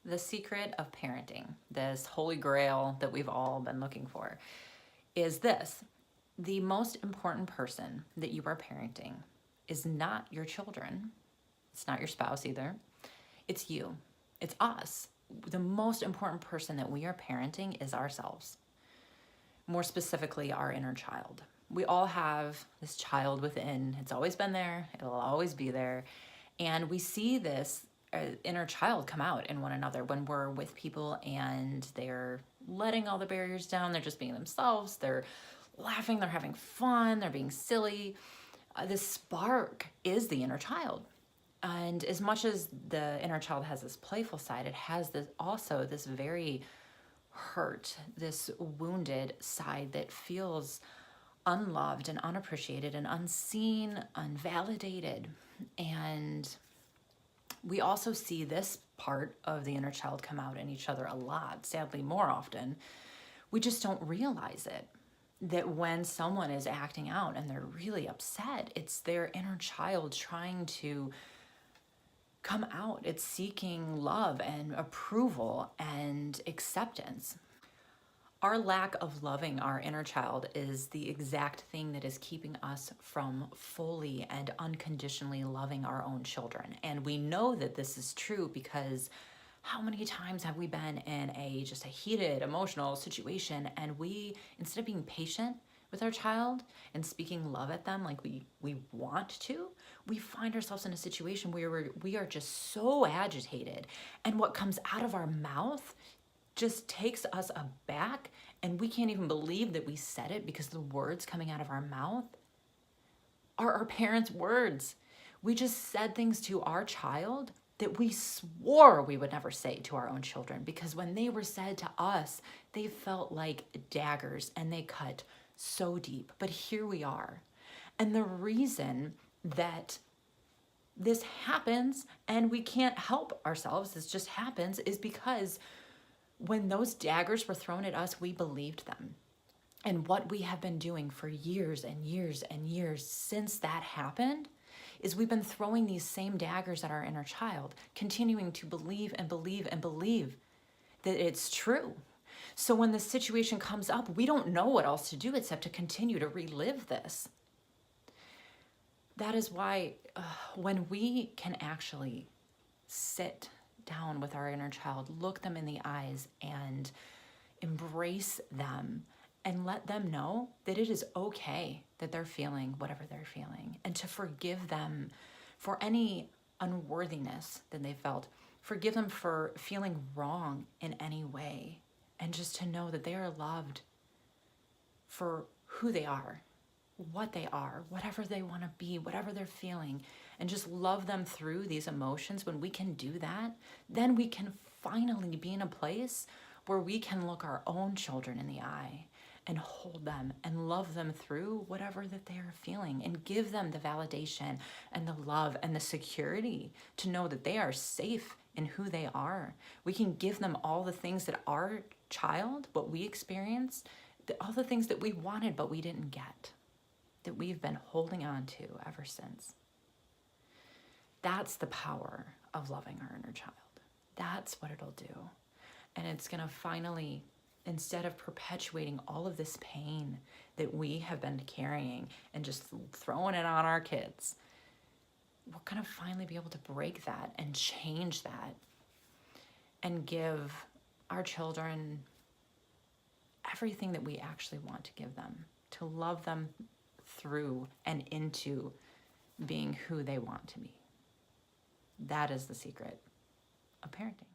The secret of parenting, this holy grail that we've all been looking for, is this. The most important person that you are parenting is not your children. It's not your spouse either. It's you. It's us. The most important person that we are parenting is ourselves. More specifically, our inner child. We all have this child within. It's always been there. It'll always be there. And we see this inner child come out in one another when we're with people and they're letting all the barriers down. They're just being themselves. They're laughing. They're having fun. They're being silly. This spark is the inner child. And as much as the inner child has this playful side, it has this very hurt, this wounded side that feels unloved and unappreciated and unseen, unvalidated. And we also see this part of the inner child come out in each other a lot, sadly more often. We just don't realize it. That when someone is acting out and they're really upset, it's their inner child trying to come out. It's seeking love and approval and acceptance. Our lack of loving our inner child is the exact thing that is keeping us from fully and unconditionally loving our own children. And we know that this is true because how many times have we been in just a heated emotional situation, and we, instead of being patient with our child and speaking love at them like we want to, we find ourselves in a situation where we are just so agitated, and what comes out of our mouth just takes us aback, and we can't even believe that we said it because the words coming out of our mouth are our parents' words. We just said things to our child that we swore we would never say to our own children, because when they were said to us, they felt like daggers and they cut so deep. But here we are. And the reason that this happens and we can't help ourselves, this just happens, is because when those daggers were thrown at us, we believed them. And what we have been doing for years and years and years since that happened is we've been throwing these same daggers at our inner child, continuing to believe and believe and believe that it's true. So when the situation comes up, we don't know what else to do except to continue to relive this. That is why when we can actually sit down with our inner child, look them in the eyes and embrace them and let them know that it is okay that they're feeling whatever they're feeling, and to forgive them for any unworthiness that they felt, forgive them for feeling wrong in any way, and just to know that they are loved for who they are, what they are, whatever they want to be, whatever they're feeling, and just love them through these emotions. When we can do that, then we can finally be in a place where we can look our own children in the eye and hold them and love them through whatever that they are feeling, and give them the validation and the love and the security to know that they are safe in who they are. We can give them all the things that our child, what we experienced, all the things that we wanted but we didn't get, that we've been holding on to ever since. That's the power of loving our inner child. That's what it'll do. And it's going to finally, instead of perpetuating all of this pain that we have been carrying and just throwing it on our kids, we're going to finally be able to break that and change that and give our children everything that we actually want to give them, to love them through and into being who they want to be. That is the secret of parenting.